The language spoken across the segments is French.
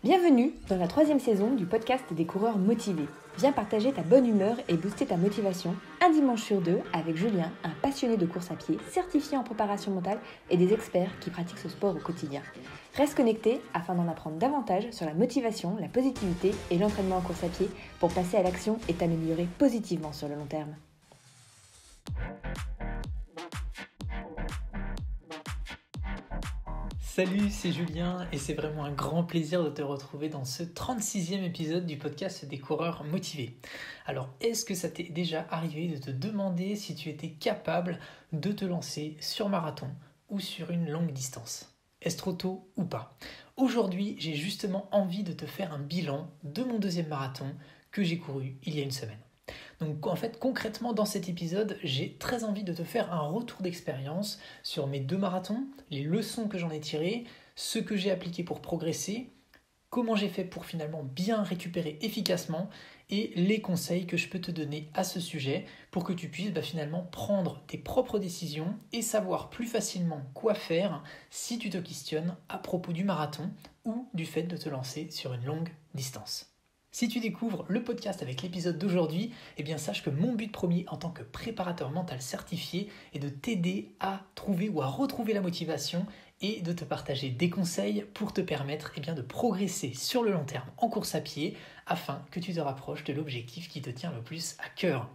Bienvenue dans la 3e saison du podcast des coureurs motivés. Viens partager ta bonne humeur et booster ta motivation un dimanche sur 2 avec Julien, un passionné de course à pied, certifié en préparation mentale et des experts qui pratiquent ce sport au quotidien. Reste connecté afin d'en apprendre davantage sur la motivation, la positivité et l'entraînement en course à pied pour passer à l'action et t'améliorer positivement sur le long terme. Salut, c'est Julien et c'est vraiment un grand plaisir de te retrouver dans ce 36e épisode du podcast des coureurs motivés. Alors, est-ce que ça t'est déjà arrivé de te demander si tu étais capable de te lancer sur marathon ou sur une longue distance ? Est-ce trop tôt ou pas ? Aujourd'hui, j'ai justement envie de te faire un bilan de mon 2e marathon que j'ai couru il y a une semaine. Donc en fait concrètement dans cet épisode j'ai très envie de te faire un retour d'expérience sur mes 2 marathons, les leçons que j'en ai tirées, ce que j'ai appliqué pour progresser, comment j'ai fait pour finalement bien récupérer efficacement et les conseils que je peux te donner à ce sujet pour que tu puisses finalement prendre tes propres décisions et savoir plus facilement quoi faire si tu te questionnes à propos du marathon ou du fait de te lancer sur une longue distance. Si tu découvres le podcast avec l'épisode d'aujourd'hui, sache que mon but premier en tant que préparateur mental certifié est de t'aider à trouver ou à retrouver la motivation et de te partager des conseils pour te permettre de progresser sur le long terme en course à pied afin que tu te rapproches de l'objectif qui te tient le plus à cœur.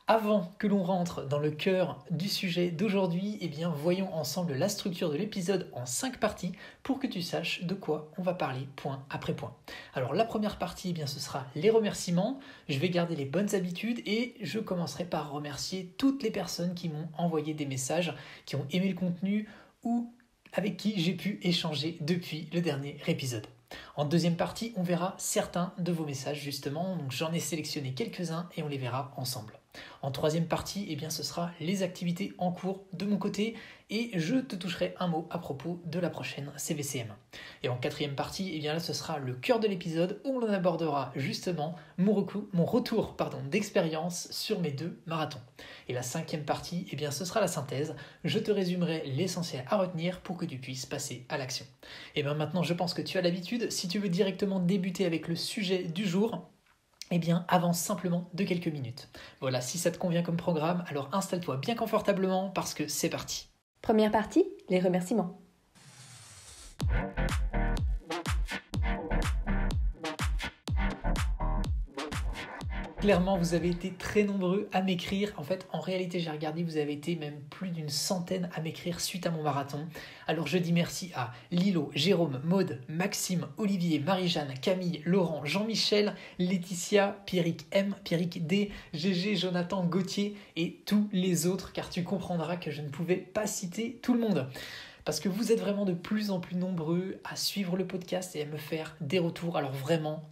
Avant que l'on rentre dans le cœur du sujet d'aujourd'hui, voyons ensemble la structure de l'épisode en 5 parties pour que tu saches de quoi on va parler point après point. Alors la première partie, ce sera les remerciements. Je vais garder les bonnes habitudes et je commencerai par remercier toutes les personnes qui m'ont envoyé des messages, qui ont aimé le contenu ou avec qui j'ai pu échanger depuis le dernier épisode. En deuxième partie, on verra certains de vos messages justement, donc j'en ai sélectionné quelques-uns et on les verra ensemble. En troisième partie, ce sera les activités en cours de mon côté et je te toucherai un mot à propos de la prochaine CVCM. Et en quatrième partie, là ce sera le cœur de l'épisode où l'on abordera justement mon retour d'expérience sur mes 2 marathons. Et la 5e partie, ce sera la synthèse. Je te résumerai l'essentiel à retenir pour que tu puisses passer à l'action. Et maintenant, je pense que tu as l'habitude. Si tu veux directement débuter avec le sujet du jour, avance simplement de quelques minutes. Voilà, si ça te convient comme programme, alors installe-toi bien confortablement parce que c'est parti. Première partie, les remerciements. Clairement, vous avez été très nombreux à m'écrire. En réalité, j'ai regardé, vous avez été même plus d'une centaine à m'écrire suite à mon marathon. Alors, je dis merci à Lilo, Jérôme, Maude, Maxime, Olivier, Marie-Jeanne, Camille, Laurent, Jean-Michel, Laetitia, Pierrick M, Pierrick D, GG, Jonathan, Gauthier et tous les autres, car tu comprendras que je ne pouvais pas citer tout le monde. Parce que vous êtes vraiment de plus en plus nombreux à suivre le podcast et à me faire des retours. Alors vraiment,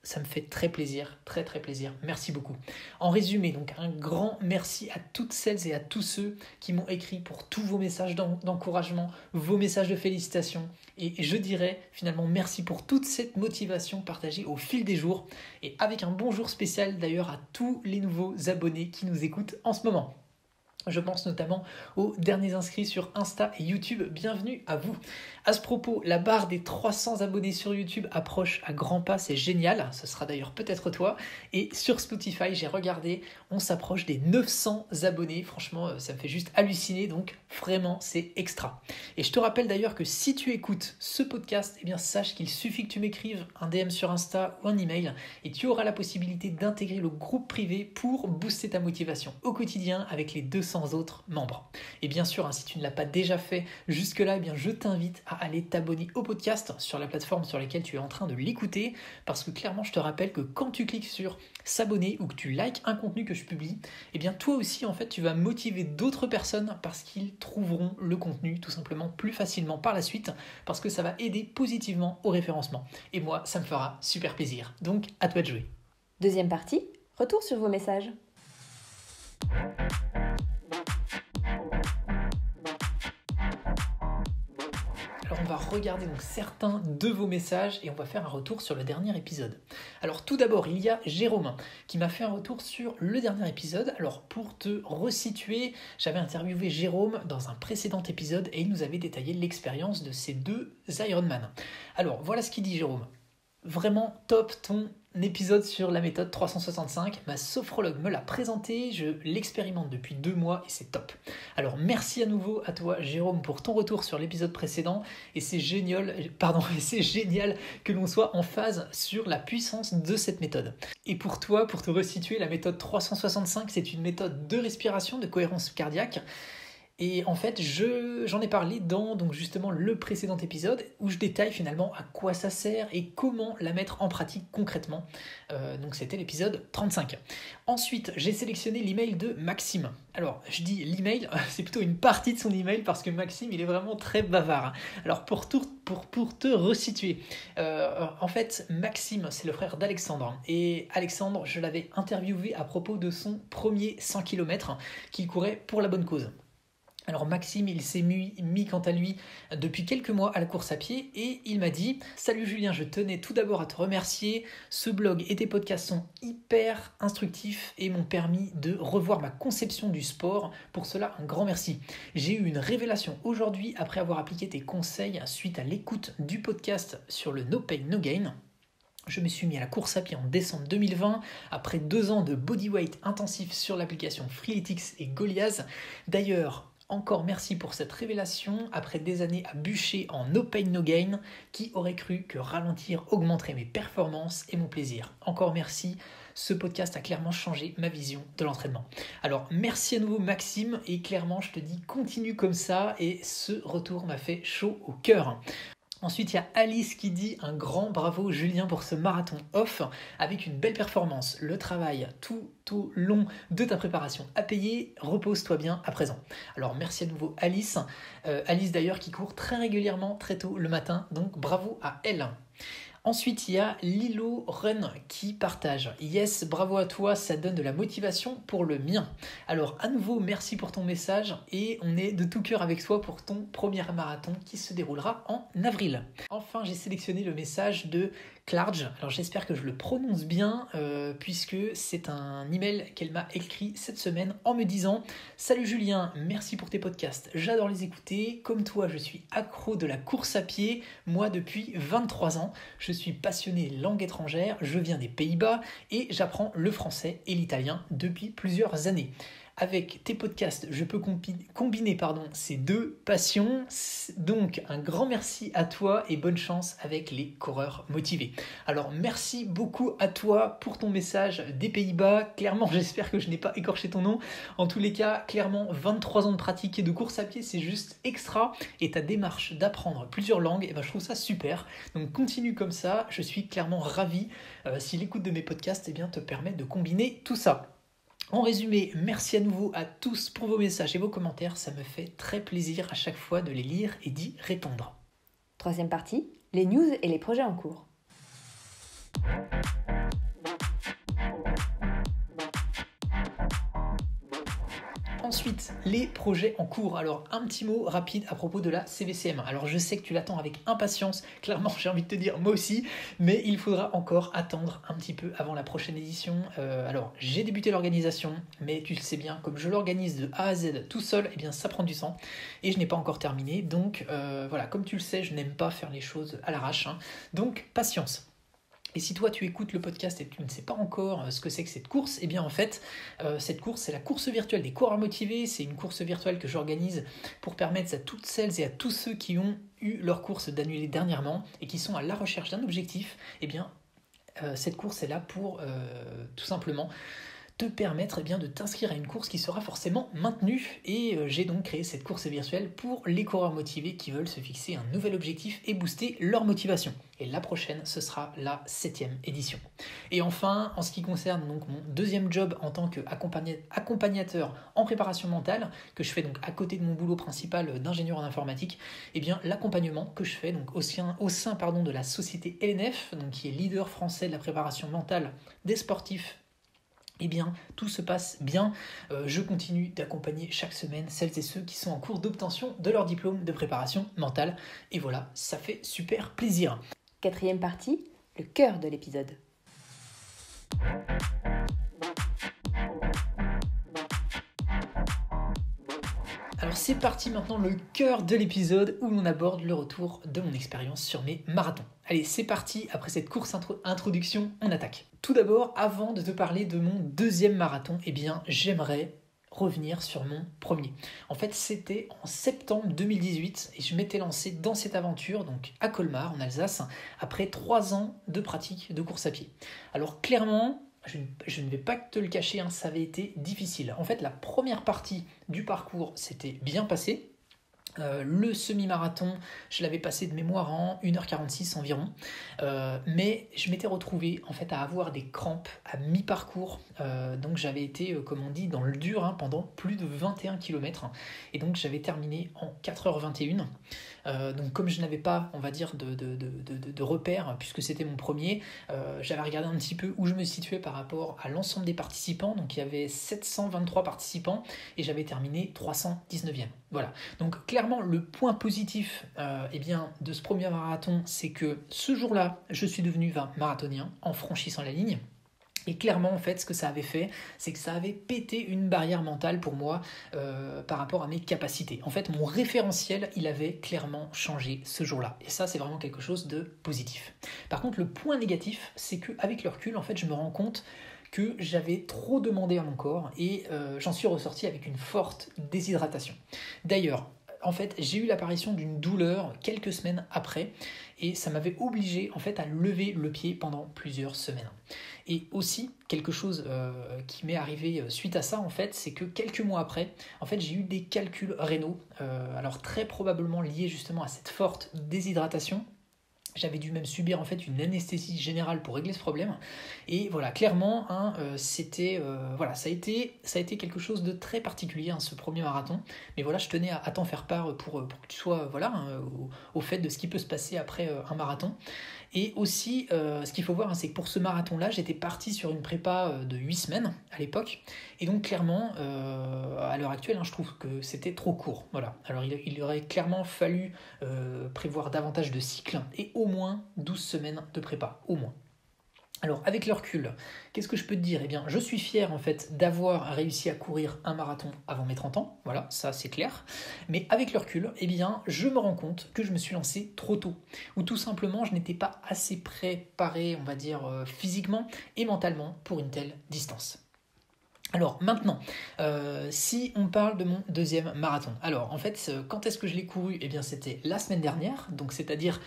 ça me fait très plaisir, très très plaisir. Merci beaucoup. En résumé, donc un grand merci à toutes celles et à tous ceux qui m'ont écrit pour tous vos messages d'encouragement, vos messages de félicitations. Et je dirais finalement merci pour toute cette motivation partagée au fil des jours. Et avec un bonjour spécial d'ailleurs à tous les nouveaux abonnés qui nous écoutent en ce moment. Je pense notamment aux derniers inscrits sur Insta et YouTube. Bienvenue à vous. À ce propos, la barre des 300 abonnés sur YouTube approche à grands pas, c'est génial. Ce sera d'ailleurs peut-être toi. Et sur Spotify, j'ai regardé, on s'approche des 900 abonnés. Franchement, ça me fait juste halluciner. Donc vraiment, c'est extra. Et je te rappelle d'ailleurs que si tu écoutes ce podcast, sache qu'il suffit que tu m'écrives un DM sur Insta ou un email et tu auras la possibilité d'intégrer le groupe privé pour booster ta motivation au quotidien avec les 200 autres membres. Et bien sûr, si tu ne l'as pas déjà fait jusque-là, je t'invite à aller t'abonner au podcast sur la plateforme sur laquelle tu es en train de l'écouter, parce que clairement, je te rappelle que quand tu cliques sur s'abonner ou que tu likes un contenu que je publie, toi aussi, tu vas motiver d'autres personnes parce qu'ils trouveront le contenu tout simplement plus facilement par la suite, parce que ça va aider positivement au référencement. Et moi, ça me fera super plaisir. Donc, à toi de jouer. Deuxième partie, retour sur vos messages. Alors on va regarder donc certains de vos messages et on va faire un retour sur le dernier épisode. Alors tout d'abord, il y a Jérôme qui m'a fait un retour sur le dernier épisode. Alors pour te resituer, j'avais interviewé Jérôme dans un précédent épisode et il nous avait détaillé l'expérience de ces 2 Ironman. Alors voilà ce qu'il dit Jérôme. vraiment top ton épisode sur la méthode 365. Ma sophrologue me l'a présenté, je l'expérimente depuis 2 mois et c'est top. Alors merci à nouveau à toi Jérôme pour ton retour sur l'épisode précédent et c'est génial que l'on soit en phase sur la puissance de cette méthode. Et pour toi, pour te resituer, la méthode 365, c'est une méthode de respiration, de cohérence cardiaque. Et en fait, j'en ai parlé dans donc justement le précédent épisode où je détaille finalement à quoi ça sert et comment la mettre en pratique concrètement. Donc c'était l'épisode 35. Ensuite, j'ai sélectionné l'email de Maxime. Alors, je dis l'email, c'est plutôt une partie de son email parce que Maxime, il est vraiment très bavard. Alors, pour te resituer, en fait, Maxime, c'est le frère d'Alexandre. Et Alexandre, je l'avais interviewé à propos de son premier 100 km qu'il courait pour la bonne cause. Alors Maxime, il s'est mis quant à lui depuis quelques mois à la course à pied et il m'a dit « Salut Julien, je tenais tout d'abord à te remercier. Ce blog et tes podcasts sont hyper instructifs et m'ont permis de revoir ma conception du sport. Pour cela, un grand merci. J'ai eu une révélation aujourd'hui après avoir appliqué tes conseils suite à l'écoute du podcast sur le No Pain No Gain. Je me suis mis à la course à pied en décembre 2020 après 2 ans de bodyweight intensif sur l'application Freeletics et Goliath. D'ailleurs, encore merci pour cette révélation après des années à bûcher en no pain no gain. Qui aurait cru que ralentir augmenterait mes performances et mon plaisir. Encore merci, ce podcast a clairement changé ma vision de l'entraînement. Alors merci à nouveau Maxime et clairement je te dis continue comme ça et ce retour m'a fait chaud au cœur. Ensuite, il y a Alice qui dit un grand bravo Julien pour ce marathon off avec une belle performance. Le travail tout au long de ta préparation a payé. Repose-toi bien à présent. Alors merci à nouveau Alice. Alice d'ailleurs qui court très régulièrement très tôt le matin. Donc bravo à elle. Ensuite, il y a Lilo Run qui partage. Yes, bravo à toi, ça donne de la motivation pour le mien. Alors, à nouveau, merci pour ton message et on est de tout cœur avec toi pour ton premier marathon qui se déroulera en avril. Enfin, j'ai sélectionné le message de Clarge. Alors, j'espère que je le prononce bien puisque c'est un email qu'elle m'a écrit cette semaine en me disant « Salut Julien, merci pour tes podcasts, j'adore les écouter. Comme toi, je suis accro de la course à pied, moi depuis 23 ans. Je suis passionné langue étrangère, je viens des Pays-Bas et j'apprends le français et l'italien depuis plusieurs années. Avec tes podcasts, je peux combiner ces deux passions. Donc, un grand merci à toi et bonne chance avec les coureurs motivés. Alors, merci beaucoup à toi pour ton message des Pays-Bas. Clairement, j'espère que je n'ai pas écorché ton nom. En tous les cas, clairement, 23 ans de pratique et de course à pied, c'est juste extra. Et ta démarche d'apprendre plusieurs langues, je trouve ça super. Donc, continue comme ça. Je suis clairement ravi si l'écoute de mes podcasts te permet de combiner tout ça. En résumé, merci à nouveau à tous pour vos messages et vos commentaires, ça me fait très plaisir à chaque fois de les lire et d'y répondre. Troisième partie, les news et les projets en cours. Ensuite, les projets en cours. Alors, un petit mot rapide à propos de la CVCM. Alors, je sais que tu l'attends avec impatience. Clairement, j'ai envie de te dire, moi aussi. Mais il faudra encore attendre un petit peu avant la prochaine édition. Alors, j'ai débuté l'organisation. Mais tu le sais bien, comme je l'organise de A à Z tout seul, ça prend du temps. Et je n'ai pas encore terminé. Donc, voilà, comme tu le sais, je n'aime pas faire les choses à l'arrache. Donc, patience. Et si toi tu écoutes le podcast et que tu ne sais pas encore ce que c'est que cette course, en fait, cette course c'est la course virtuelle des coureurs motivés. C'est une course virtuelle que j'organise pour permettre à toutes celles et à tous ceux qui ont eu leur course d'annuler dernièrement et qui sont à la recherche d'un objectif, cette course est là pour tout simplement te permettre de t'inscrire à une course qui sera forcément maintenue. Et j'ai donc créé cette course virtuelle pour les coureurs motivés qui veulent se fixer un nouvel objectif et booster leur motivation. Et la prochaine, ce sera la 7e édition. Et enfin, en ce qui concerne donc mon deuxième job en tant qu'accompagnateur en préparation mentale, que je fais donc à côté de mon boulot principal d'ingénieur en informatique, l'accompagnement que je fais donc au sein de la société LNF, donc qui est leader français de la préparation mentale des sportifs, tout se passe bien. Je continue d'accompagner chaque semaine celles et ceux qui sont en cours d'obtention de leur diplôme de préparation mentale. Et voilà, ça fait super plaisir. Quatrième partie, le cœur de l'épisode. Alors Alors c'est parti maintenant, le cœur de l'épisode où l'on aborde le retour de mon expérience sur mes marathons. Allez, c'est parti, après cette course introduction, on attaque. Tout d'abord, avant de te parler de mon deuxième marathon, j'aimerais revenir sur mon premier. En fait, c'était en septembre 2018 et je m'étais lancé dans cette aventure, donc à Colmar, en Alsace, après 3 ans de pratique de course à pied. Alors clairement, je ne vais pas te le cacher, ça avait été difficile. En fait, la première partie du parcours s'était bien passée. Le semi-marathon, je l'avais passé de mémoire en 1h46 environ, mais je m'étais retrouvé en fait à avoir des crampes à mi-parcours, donc j'avais été, comme on dit, dans le dur pendant plus de 21 km, et donc j'avais terminé en 4h21. Donc comme je n'avais pas, on va dire, de repères, puisque c'était mon premier, j'avais regardé un petit peu où je me situais par rapport à l'ensemble des participants, donc il y avait 723 participants, et j'avais terminé 319e. Voilà, donc clairement le point positif de ce premier marathon, c'est que ce jour-là, je suis devenu marathonien en franchissant la ligne. Et clairement, en fait, ce que ça avait fait, c'est que ça avait pété une barrière mentale pour moi par rapport à mes capacités. En fait, mon référentiel, il avait clairement changé ce jour-là. Et ça, c'est vraiment quelque chose de positif. Par contre, le point négatif, c'est qu'avec le recul, en fait, je me rends compte que j'avais trop demandé à mon corps et j'en suis ressorti avec une forte déshydratation. D'ailleurs, en fait, j'ai eu l'apparition d'une douleur quelques semaines après et ça m'avait obligé en fait à lever le pied pendant plusieurs semaines. Et aussi, quelque chose qui m'est arrivé suite à ça, en fait, c'est que quelques mois après, en fait, j'ai eu des calculs rénaux, alors très probablement liés justement à cette forte déshydratation. J'avais dû même subir en fait une anesthésie générale pour régler ce problème. Et voilà, clairement, c'était ça a été quelque chose de très particulier, ce premier marathon. Mais voilà, je tenais à t'en faire part pour que tu sois au fait de ce qui peut se passer après un marathon. Et aussi, ce qu'il faut voir, c'est que pour ce marathon-là, j'étais parti sur une prépa de 8 semaines à l'époque. Et donc clairement, à l'heure actuelle, je trouve que c'était trop court. Voilà. Alors il aurait clairement fallu prévoir davantage de cycles et au moins 12 semaines de prépa, au moins. Alors avec le recul, qu'est-ce que je peux te dire ? Je suis fier en fait d'avoir réussi à courir un marathon avant mes 30 ans, voilà, ça c'est clair. Mais avec le recul, je me rends compte que je me suis lancé trop tôt. Ou tout simplement, je n'étais pas assez préparé, on va dire, physiquement et mentalement pour une telle distance. Alors maintenant, si on parle de mon deuxième marathon, alors en fait, quand est-ce que je l'ai couru ? C'était la semaine dernière, donc c'est-à-dire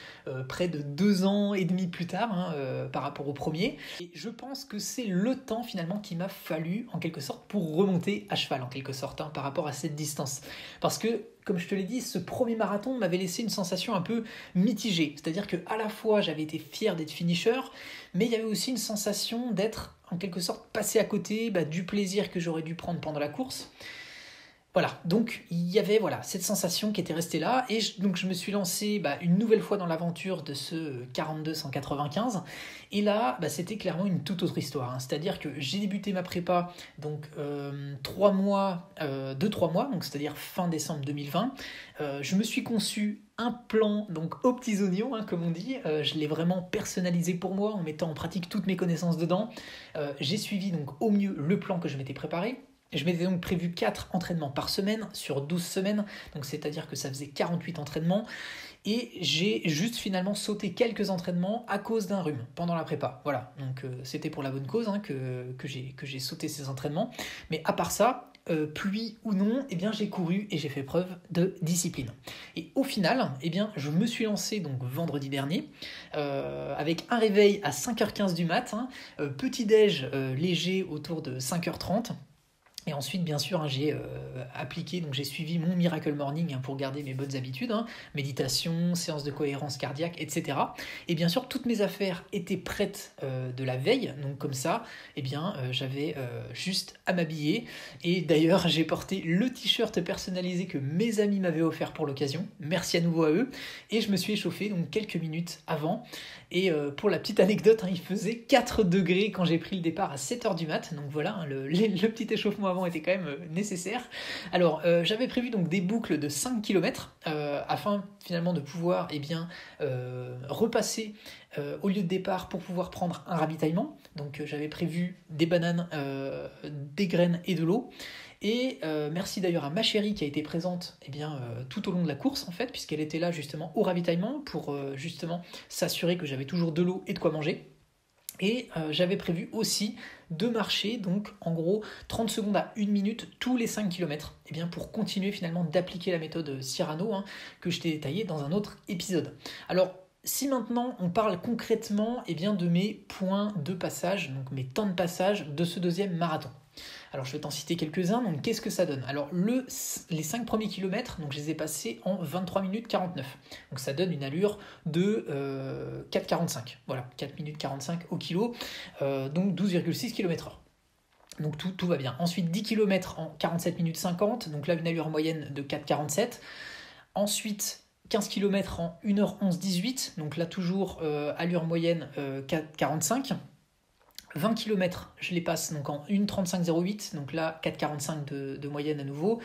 près de 2 ans et demi plus tard par rapport au premier. Et je pense que c'est le temps finalement qu'il m'a fallu en quelque sorte pour remonter à cheval en quelque sorte par rapport à cette distance. Parce que comme je te l'ai dit, ce premier marathon m'avait laissé une sensation un peu mitigée. C'est-à-dire qu'à la fois, j'avais été fier d'être finisher, mais il y avait aussi une sensation d'être, en quelque sorte, passé à côté du plaisir que j'aurais dû prendre pendant la course. Voilà, donc il y avait cette sensation qui était restée là, et donc je me suis lancé une nouvelle fois dans l'aventure de ce 42-195, et là c'était clairement une toute autre histoire, c'est-à-dire que j'ai débuté ma prépa donc 3 mois, donc c'est-à-dire fin décembre 2020, je me suis conçu un plan donc aux petits oignons comme on dit, je l'ai vraiment personnalisé pour moi en mettant en pratique toutes mes connaissances dedans, j'ai suivi donc au mieux le plan que je m'étais préparé. Je m'étais donc prévu 4 entraînements par semaine sur 12 semaines, donc c'est-à-dire que ça faisait 48 entraînements, et j'ai juste finalement sauté quelques entraînements à cause d'un rhume pendant la prépa. Voilà, donc c'était pour la bonne cause que j'ai sauté ces entraînements, mais à part ça, pluie ou non, j'ai couru et j'ai fait preuve de discipline. Et au final, je me suis lancé donc vendredi dernier avec un réveil à 5h15 du mat, petit-déj léger autour de 5h30. Et ensuite, bien sûr, j'ai appliqué, donc j'ai suivi mon Miracle Morning pour garder mes bonnes habitudes, méditation, séance de cohérence cardiaque, etc. Et bien sûr, toutes mes affaires étaient prêtes de la veille, donc comme ça, j'avais juste à m'habiller. Et d'ailleurs, j'ai porté le t-shirt personnalisé que mes amis m'avaient offert pour l'occasion. Merci à nouveau à eux. Et je me suis échauffé donc quelques minutes avant. Et pour la petite anecdote, il faisait 4 degrés quand j'ai pris le départ à 7h du mat. Donc voilà, le petit échauffement avant était quand même nécessaire. Alors j'avais prévu donc des boucles de 5 km afin finalement de pouvoir repasser au lieu de départ pour pouvoir prendre un ravitaillement. Donc j'avais prévu des bananes, des graines et de l'eau. Et merci d'ailleurs à ma chérie qui a été présente tout au long de la course en fait, puisqu'elle était là justement au ravitaillement pour justement s'assurer que j'avais toujours de l'eau et de quoi manger. Et j'avais prévu aussi de marcher, donc en gros 30 secondes à 1 minute tous les 5 km, pour continuer finalement d'appliquer la méthode Cyrano que je t'ai détaillée dans un autre épisode. Alors, si maintenant on parle concrètement de mes points de passage, donc mes temps de passage de ce deuxième marathon. Alors je vais t'en citer quelques-uns, donc qu'est-ce que ça donne? Alors les 5 premiers kilomètres, donc je les ai passés en 23 minutes 49. Donc ça donne une allure de 4,45. Voilà, 4 minutes 45 au kilo, donc 12,6 km/h. Donc tout va bien. Ensuite 10 km en 47 minutes 50, donc là une allure moyenne de 4,47. Ensuite 15 km en 1h11,18, donc là toujours allure moyenne 4,45. 20 km, je les passe donc en 1h35,08, donc là 4,45 de moyenne à nouveau.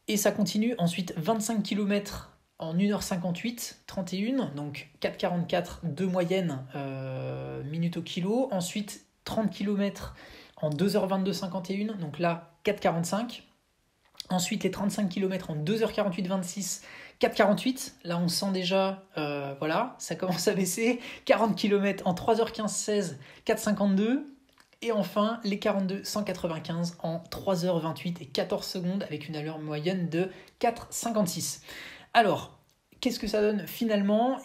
Et ça continue, ensuite 25 km en 1h58, 31, donc 4,44 de moyenne minutes au kilo. Ensuite 30 km en 2h22,51, donc là 4,45. Ensuite les 35 km en 2h48,26, 4,48, là on sent déjà, ça commence à baisser. 40 km en 3h15,16, 4,52. Et enfin, les 42, 195 en 3h28 et 14 secondes avec une allure moyenne de 4,56. Alors, qu'est-ce que ça donne finalement?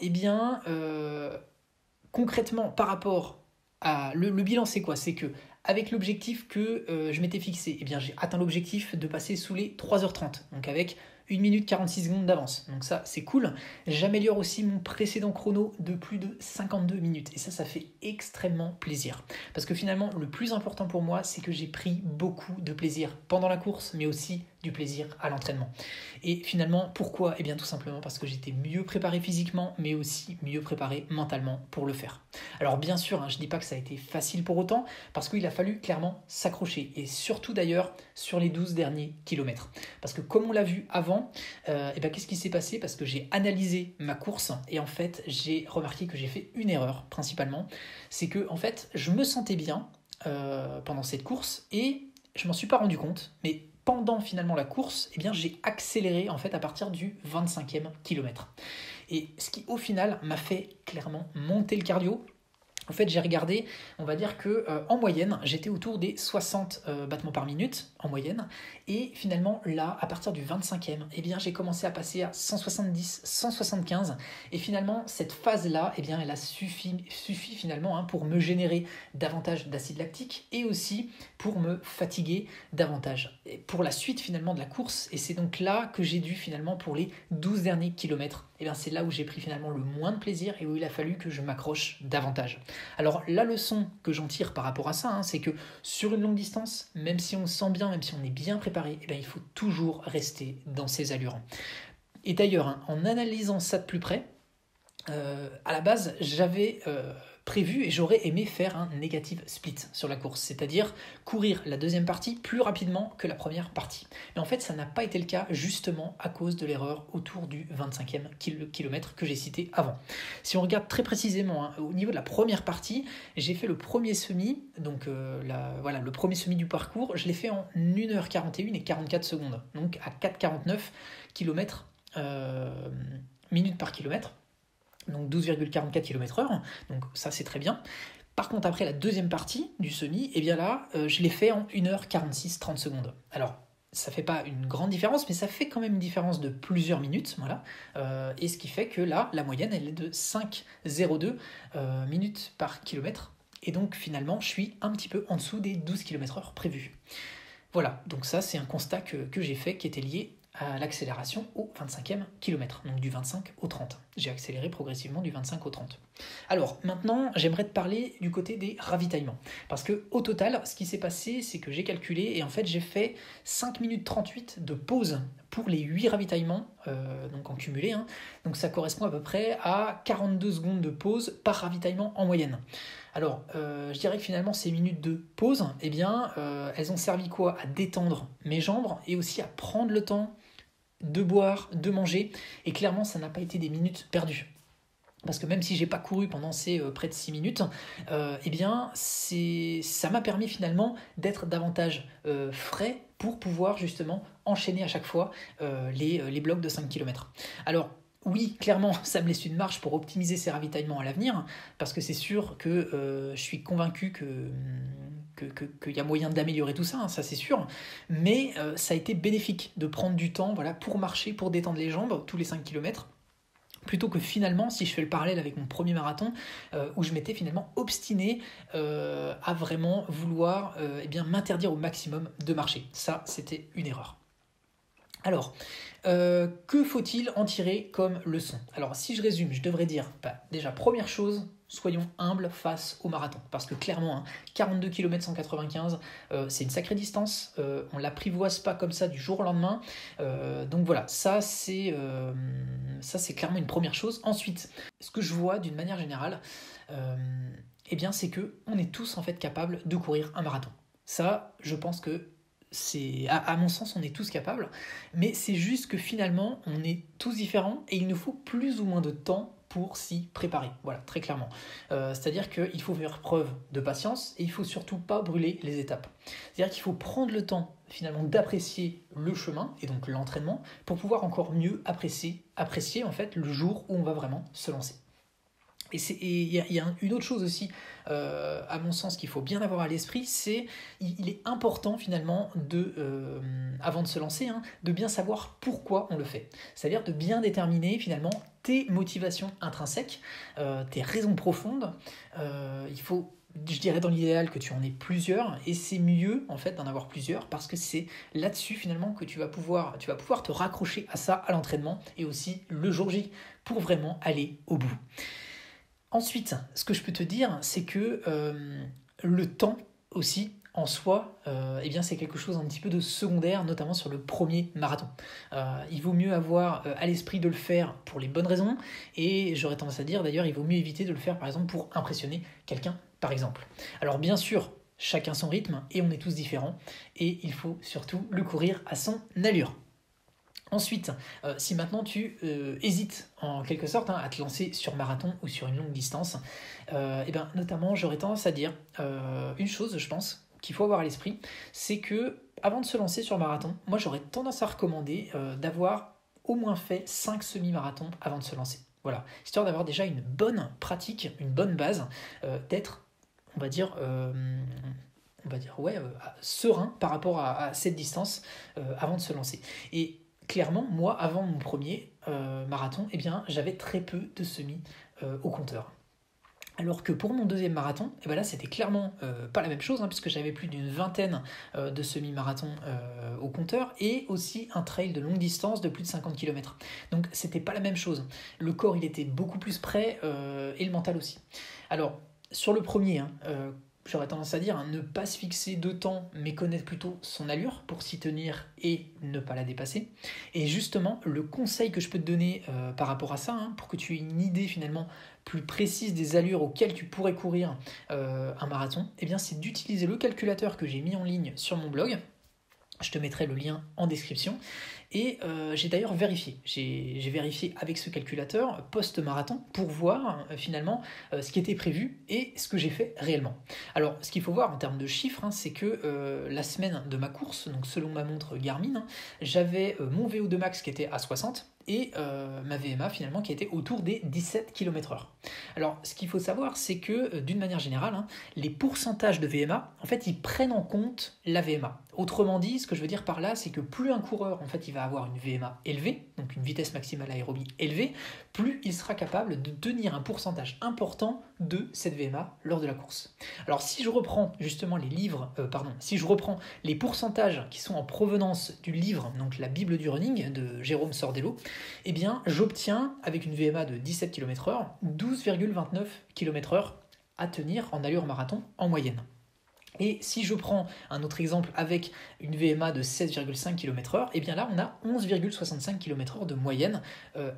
Concrètement, par rapport à... Le bilan, c'est quoi? C'est que avec l'objectif que je m'étais fixé, j'ai atteint l'objectif de passer sous les 3h30, donc avec 1 minute 46 secondes d'avance. Donc ça, c'est cool. J'améliore aussi mon précédent chrono de plus de 52 minutes. Et ça fait extrêmement plaisir. Parce que finalement, le plus important pour moi, c'est que j'ai pris beaucoup de plaisir pendant la course, mais aussi du plaisir à l'entraînement. Et finalement, pourquoi? Tout simplement parce que j'étais mieux préparé physiquement, mais aussi mieux préparé mentalement pour le faire. Alors bien sûr, je ne dis pas que ça a été facile pour autant, parce qu'il a fallu clairement s'accrocher. Et surtout d'ailleurs, sur les 12 derniers kilomètres. Parce que comme on l'a vu avant, qu'est-ce qui s'est passé? Parce que j'ai analysé ma course et en fait, j'ai remarqué que j'ai fait une erreur principalement. C'est que en fait, je me sentais bien pendant cette course et je m'en suis pas rendu compte, mais pendant finalement la course, j'ai accéléré en fait à partir du 25e kilomètre. Et ce qui au final m'a fait clairement monter le cardio. En fait, j'ai regardé, on va dire que en moyenne, j'étais autour des 60 battements par minute en moyenne. Et finalement, là, à partir du 25e, j'ai commencé à passer à 170, 175. Et finalement, cette phase-là, elle a suffi finalement pour me générer davantage d'acide lactique et aussi pour me fatiguer davantage. Et pour la suite finalement de la course, et c'est donc là que j'ai dû finalement pour les 12 derniers kilomètres, c'est là où j'ai pris finalement le moins de plaisir et où il a fallu que je m'accroche davantage. Alors la leçon que j'en tire par rapport à ça, c'est que sur une longue distance, même si on se sent bien, même si on est bien préparé, il faut toujours rester dans ses allures. Et d'ailleurs, en analysant ça de plus près, à la base, j'avais prévu et j'aurais aimé faire un negative split sur la course, c'est-à-dire courir la deuxième partie plus rapidement que la première partie. Mais en fait, ça n'a pas été le cas justement à cause de l'erreur autour du 25e kilomètre que j'ai cité avant. Si on regarde très précisément, au niveau de la première partie, j'ai fait le premier semi, donc le premier semi du parcours, je l'ai fait en 1h41 et 44 secondes, donc à 4,49 km minutes par kilomètre. Donc 12,44 km/h, donc ça c'est très bien. Par contre, après la deuxième partie du semi, je l'ai fait en 1h46, 30 secondes. Alors, ça fait pas une grande différence, mais ça fait quand même une différence de plusieurs minutes, voilà. Et ce qui fait que là, la moyenne, elle est de 5,02 minutes par kilomètre. Et donc, finalement, je suis un petit peu en dessous des 12 km/h prévus. Voilà, donc ça, c'est un constat que j'ai fait qui était lié à l'accélération au 25e kilomètre, donc du 25 au 30. J'ai accéléré progressivement du 25 au 30. Alors maintenant, j'aimerais te parler du côté des ravitaillements. Parce qu'au total, ce qui s'est passé, c'est que j'ai calculé et en fait j'ai fait 5 minutes 38 de pause pour les 8 ravitaillements, donc en cumulé. Donc ça correspond à peu près à 42 secondes de pause par ravitaillement en moyenne. Alors, je dirais que finalement, ces minutes de pause, elles ont servi quoi? À détendre mes jambes et aussi à prendre le temps de boire, de manger. Et clairement, ça n'a pas été des minutes perdues. Parce que même si j'ai pas couru pendant ces près de 6 minutes, ça m'a permis finalement d'être davantage frais pour pouvoir justement enchaîner à chaque fois les blocs de 5 km. Alors, oui, clairement, ça me laisse une marge pour optimiser ces ravitaillements à l'avenir, parce que c'est sûr que je suis convaincu qu'il y a moyen d'améliorer tout ça, hein, ça c'est sûr, mais ça a été bénéfique de prendre du temps pour marcher, pour détendre les jambes tous les 5 km, plutôt que finalement, si je fais le parallèle avec mon premier marathon, où je m'étais finalement obstiné à vraiment vouloir m'interdire au maximum de marcher. Ça, c'était une erreur. Alors, que faut-il en tirer comme leçon ? Alors, si je résume, je devrais dire, déjà, première chose, soyons humbles face au marathon. Parce que clairement, 42 km 195, c'est une sacrée distance. On ne l'apprivoise pas comme ça du jour au lendemain. Donc voilà, ça c'est clairement une première chose. Ensuite, ce que je vois d'une manière générale, c'est qu'on est tous en fait capables de courir un marathon. Ça, je pense que à mon sens, on est tous capables, mais c'est juste que finalement, on est tous différents et il nous faut plus ou moins de temps pour s'y préparer, voilà, très clairement. C'est-à-dire qu'il faut faire preuve de patience et il ne faut surtout pas brûler les étapes. C'est-à-dire qu'il faut prendre le temps finalement d'apprécier le chemin et donc l'entraînement pour pouvoir encore mieux apprécier en fait le jour où on va vraiment se lancer. Et il y a une autre chose aussi, à mon sens, qu'il faut bien avoir à l'esprit, c'est il est important finalement, avant de se lancer, de bien savoir pourquoi on le fait. C'est-à-dire de bien déterminer finalement tes motivations intrinsèques, tes raisons profondes. Il faut, je dirais dans l'idéal, que tu en aies plusieurs, et c'est mieux en fait d'en avoir plusieurs, parce que c'est là-dessus finalement que tu vas pouvoir te raccrocher à ça, à l'entraînement, et aussi le jour J, pour vraiment aller au bout. Ensuite, ce que je peux te dire, c'est que le temps aussi, en soi, c'est quelque chose un petit peu de secondaire, notamment sur le premier marathon. Il vaut mieux avoir à l'esprit de le faire pour les bonnes raisons, et j'aurais tendance à dire d'ailleurs, il vaut mieux éviter de le faire par exemple pour impressionner quelqu'un, par exemple. Alors bien sûr, chacun son rythme, et on est tous différents, et il faut surtout le courir à son allure. Ensuite, si maintenant tu hésites en quelque sorte à te lancer sur marathon ou sur une longue distance, notamment j'aurais tendance à dire une chose, je pense, qu'il faut avoir à l'esprit, c'est que avant de se lancer sur marathon, moi j'aurais tendance à recommander d'avoir au moins fait 5 semi-marathons avant de se lancer. Voilà, histoire d'avoir déjà une bonne pratique, une bonne base, d'être, serein par rapport à cette distance avant de se lancer. Et clairement, moi, avant mon premier marathon, j'avais très peu de semis au compteur. Alors que pour mon deuxième marathon, là, c'était clairement pas la même chose, puisque j'avais plus d'une vingtaine de semi-marathons au compteur, et aussi un trail de longue distance de plus de 50 km. Donc, c'était pas la même chose. Le corps, il était beaucoup plus prêt, et le mental aussi. Alors, sur le premier, j'aurais tendance à dire ne pas se fixer de temps, mais connaître plutôt son allure pour s'y tenir et ne pas la dépasser. Et justement, le conseil que je peux te donner par rapport à ça, pour que tu aies une idée finalement plus précise des allures auxquelles tu pourrais courir un marathon, c'est d'utiliser le calculateur que j'ai mis en ligne sur mon blog. Je te mettrai le lien en description. Et j'ai d'ailleurs vérifié. J'ai vérifié avec ce calculateur post-marathon pour voir finalement ce qui était prévu et ce que j'ai fait réellement. Alors, ce qu'il faut voir en termes de chiffres, c'est que la semaine de ma course, donc selon ma montre Garmin, j'avais mon VO2 max qui était à 60 et ma VMA finalement qui était autour des 17 km/h. Alors, ce qu'il faut savoir, c'est que d'une manière générale, les pourcentages de VMA, en fait, ils prennent en compte la VMA. Autrement dit, ce que je veux dire par là, c'est que plus un coureur, en fait, il va avoir une VMA élevée, donc une vitesse maximale aérobie élevée, plus il sera capable de tenir un pourcentage important de cette VMA lors de la course. Alors, si je reprends justement si je reprends les pourcentages qui sont en provenance du livre, donc la Bible du running de Jérôme Sordello, j'obtiens avec une VMA de 17 km/h 12,29 km/h à tenir en allure marathon en moyenne. Et si je prends un autre exemple avec une VMA de 16,5 km/h, là on a 11,65 km/h de moyenne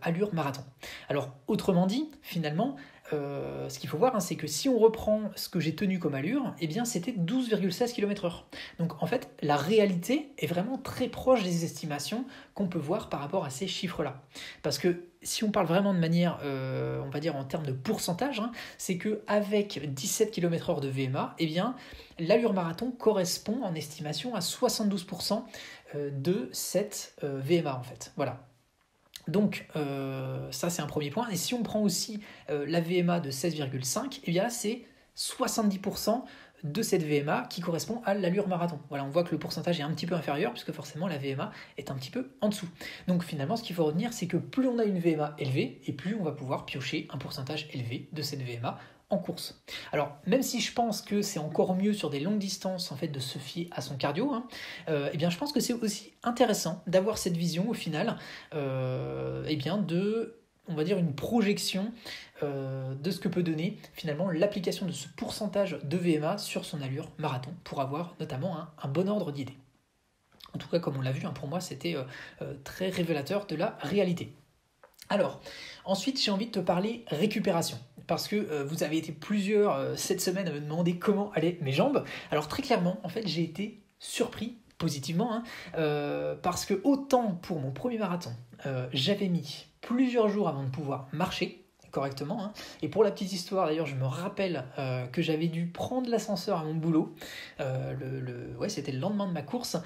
allure marathon. Alors autrement dit, finalement, ce qu'il faut voir, c'est que si on reprend ce que j'ai tenu comme allure, eh bien c'était 12,16 km/h. Donc en fait, la réalité est vraiment très proche des estimations qu'on peut voir par rapport à ces chiffres-là. Parce que si on parle vraiment de manière, on va dire en termes de pourcentage, c'est qu'avec 17 km/h de VMA, eh bien, l'allure marathon correspond en estimation à 72% de cette VMA en fait. Voilà. Donc ça c'est un premier point. Et si on prend aussi la VMA de 16,5, eh bien c'est 70% de cette VMA qui correspond à l'allure marathon. Voilà, on voit que le pourcentage est un petit peu inférieur puisque forcément la VMA est un petit peu en dessous. Donc finalement ce qu'il faut retenir, c'est que plus on a une VMA élevée et plus on va pouvoir piocher un pourcentage élevé de cette VMA en course. Alors même si je pense que c'est encore mieux sur des longues distances en fait de se fier à son cardio, eh bien je pense que c'est aussi intéressant d'avoir cette vision au final eh bien de, on va dire, une projection de ce que peut donner finalement l'application de ce pourcentage de VMA sur son allure marathon pour avoir notamment un bon ordre d'idée. En tout cas, comme on l'a vu, pour moi c'était très révélateur de la réalité. Alors, ensuite j'ai envie de te parler récupération. Parce que vous avez été plusieurs cette semaine à me demander comment allaient mes jambes. Alors très clairement, en fait, j'ai été surpris positivement, parce que autant pour mon premier marathon, j'avais mis plusieurs jours avant de pouvoir marcher correctement, et pour la petite histoire d'ailleurs, je me rappelle que j'avais dû prendre l'ascenseur à mon boulot, c'était le lendemain de ma course,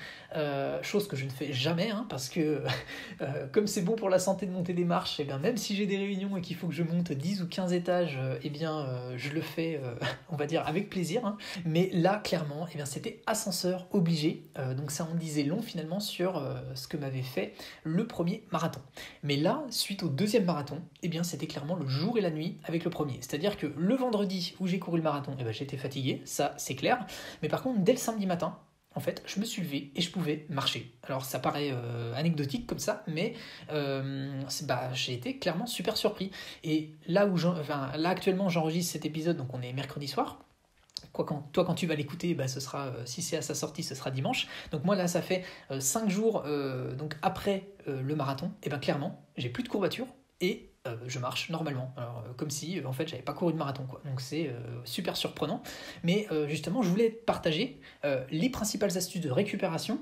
chose que je ne fais jamais, parce que comme c'est bon pour la santé de monter des marches, et bien même si j'ai des réunions et qu'il faut que je monte 10 ou 15 étages, je le fais, on va dire, avec plaisir, mais là clairement, c'était ascenseur obligé, donc ça en disait long finalement sur ce que m'avait fait le premier marathon. Mais là, suite au deuxième marathon, c'était clairement le jour et la nuit avec le premier. C'est-à-dire que le vendredi où j'ai couru le marathon, j'étais fatigué, ça c'est clair. Mais par contre, dès le samedi matin, en fait, je me suis levé et je pouvais marcher. Alors ça paraît anecdotique comme ça, mais j'ai été clairement super surpris. Et là actuellement j'enregistre cet épisode, donc on est mercredi soir. Quand tu vas l'écouter, ce sera, si c'est à sa sortie, ce sera dimanche. Donc moi là, ça fait 5 jours donc après le marathon, clairement, j'ai plus de courbatures et je marche normalement. Alors, comme si en fait j'avais pas couru de marathon, quoi. Donc c'est super surprenant. Mais justement, je voulais partager les principales astuces de récupération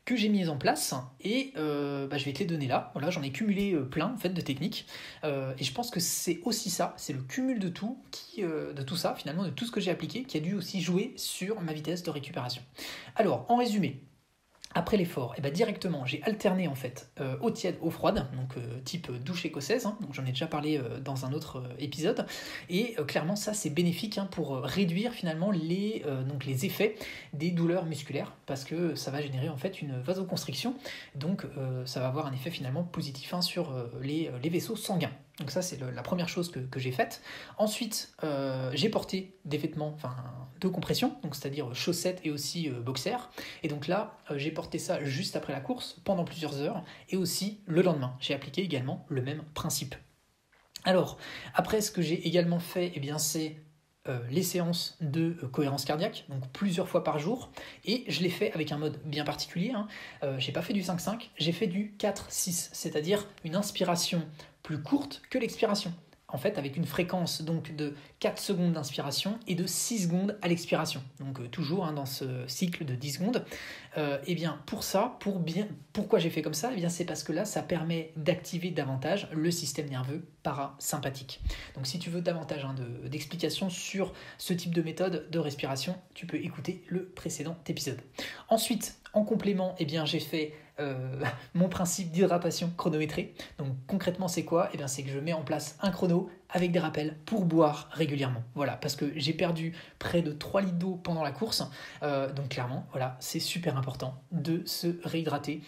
que j'ai mises en place et je vais te les donner là. Voilà, j'en ai cumulé plein en fait de techniques et je pense que c'est aussi ça, c'est le cumul de tout de tout ça finalement, de tout ce que j'ai appliqué qui a dû aussi jouer sur ma vitesse de récupération. Alors en résumé, après l'effort, directement, j'ai alterné en fait eau tiède, eau froide, donc type douche écossaise, donc j'en ai déjà parlé dans un autre épisode, et clairement ça c'est bénéfique pour réduire finalement les effets des douleurs musculaires, parce que ça va générer en fait une vasoconstriction, donc ça va avoir un effet finalement positif sur les vaisseaux sanguins. Donc ça c'est la première chose que j'ai faite. Ensuite j'ai porté des vêtements de compression, donc c'est-à-dire chaussettes et aussi boxers, et donc là j'ai porté ça juste après la course pendant plusieurs heures et aussi le lendemain. J'ai appliqué également le même principe. Alors après ce que j'ai également fait, c'est les séances de cohérence cardiaque, donc plusieurs fois par jour, et je l'ai fait avec un mode bien particulier. J'ai pas fait du 5-5, j'ai fait du 4-6, c'est-à-dire une inspiration plus courte que l'expiration. En fait, avec une fréquence donc de 4 secondes d'inspiration et de 6 secondes à l'expiration. Donc toujours dans ce cycle de 10 secondes. Pourquoi j'ai fait comme ça ? C'est parce que là, ça permet d'activer davantage le système nerveux parasympathique. Donc si tu veux davantage d'explications sur ce type de méthode de respiration, tu peux écouter le précédent épisode. Ensuite, en complément, j'ai fait mon principe d'hydratation chronométrée. Donc concrètement c'est quoi ? C'est que je mets en place un chrono avec des rappels pour boire régulièrement. Voilà, parce que j'ai perdu près de 3 litres d'eau pendant la course. Donc clairement, voilà, c'est super important de se réhydrater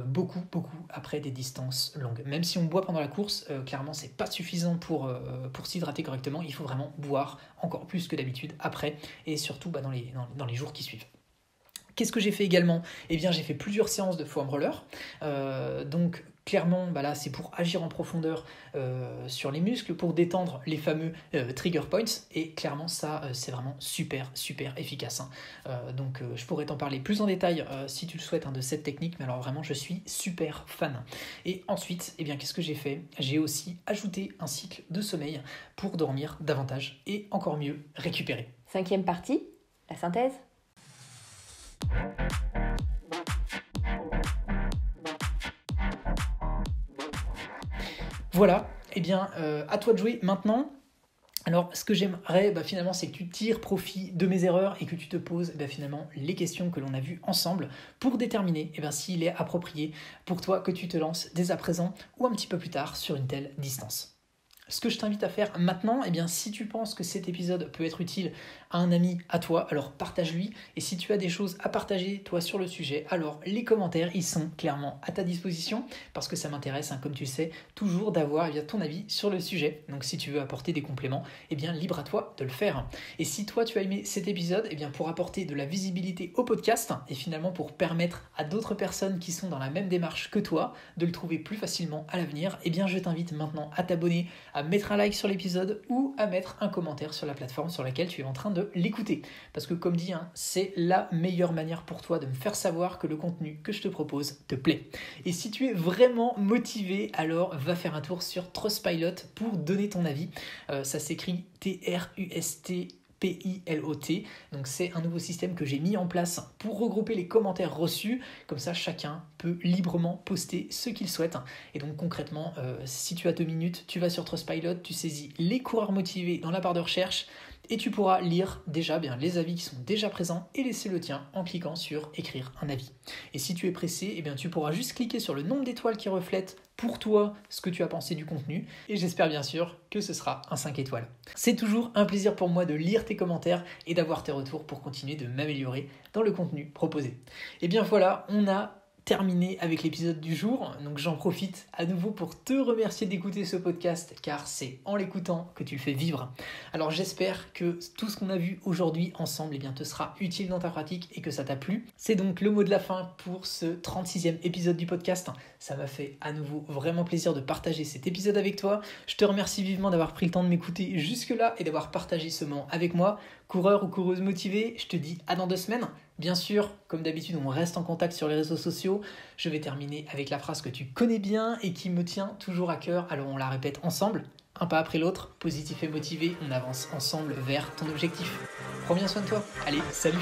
beaucoup après des distances longues. Même si on boit pendant la course, clairement c'est pas suffisant pour s'hydrater correctement. Il faut vraiment boire encore plus que d'habitude après et surtout dans les jours qui suivent. Qu'est-ce que j'ai fait également? Eh bien, j'ai fait plusieurs séances de foam roller. Donc, clairement, là, c'est pour agir en profondeur sur les muscles, pour détendre les fameux trigger points. Et clairement, ça, c'est vraiment super, super efficace. Donc, je pourrais t'en parler plus en détail si tu le souhaites de cette technique. Mais alors, vraiment, je suis super fan. Et ensuite, eh bien, qu'est-ce que j'ai fait? J'ai aussi ajouté un cycle de sommeil pour dormir davantage et encore mieux récupérer. 5e partie, la synthèse. Voilà, eh bien, à toi de jouer maintenant. Alors, ce que j'aimerais finalement, c'est que tu tires profit de mes erreurs et que tu te poses finalement les questions que l'on a vues ensemble pour déterminer s'il est approprié pour toi que tu te lances dès à présent ou un petit peu plus tard sur une telle distance. Ce que je t'invite à faire maintenant, si tu penses que cet épisode peut être utile à un ami, à toi, alors partage-lui. Et si tu as des choses à partager, toi, sur le sujet, alors les commentaires, ils sont clairement à ta disposition parce que ça m'intéresse, comme tu sais, toujours d'avoir ton avis sur le sujet. Donc si tu veux apporter des compléments, libre à toi de le faire. Et si toi, tu as aimé cet épisode, pour apporter de la visibilité au podcast et finalement pour permettre à d'autres personnes qui sont dans la même démarche que toi de le trouver plus facilement à l'avenir, je t'invite maintenant à t'abonner, à mettre un like sur l'épisode ou à mettre un commentaire sur la plateforme sur laquelle tu es en train de l'écouter. Parce que comme dit, c'est la meilleure manière pour toi de me faire savoir que le contenu que je te propose te plaît. Et si tu es vraiment motivé, alors va faire un tour sur Trustpilot pour donner ton avis. Ça s'écrit TRUSTPILOT. Donc c'est un nouveau système que j'ai mis en place pour regrouper les commentaires reçus. Comme ça, chacun peut librement poster ce qu'il souhaite. Et donc concrètement, si tu as 2 minutes, tu vas sur Trustpilot, tu saisis les coureurs motivés dans la barre de recherche et tu pourras lire déjà les avis qui sont déjà présents et laisser le tien en cliquant sur écrire un avis. Et si tu es pressé, tu pourras juste cliquer sur le nombre d'étoiles qui reflète pour toi ce que tu as pensé du contenu et j'espère bien sûr que ce sera un 5 étoiles. C'est toujours un plaisir pour moi de lire tes commentaires et d'avoir tes retours pour continuer de m'améliorer dans le contenu proposé. Et bien voilà, on a terminé avec l'épisode du jour, donc j'en profite à nouveau pour te remercier d'écouter ce podcast car c'est en l'écoutant que tu le fais vivre. Alors j'espère que tout ce qu'on a vu aujourd'hui ensemble te sera utile dans ta pratique et que ça t'a plu. C'est donc le mot de la fin pour ce 36e épisode du podcast. Ça m'a fait à nouveau vraiment plaisir de partager cet épisode avec toi. Je te remercie vivement d'avoir pris le temps de m'écouter jusque-là et d'avoir partagé ce moment avec moi. Coureur ou coureuse motivée, je te dis à dans 2 semaines. Bien sûr, comme d'habitude, on reste en contact sur les réseaux sociaux. Je vais terminer avec la phrase que tu connais bien et qui me tient toujours à cœur. Alors on la répète ensemble, un pas après l'autre, positif et motivé, on avance ensemble vers ton objectif. Prends bien soin de toi. Allez, salut!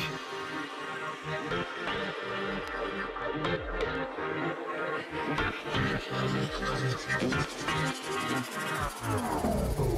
Oh.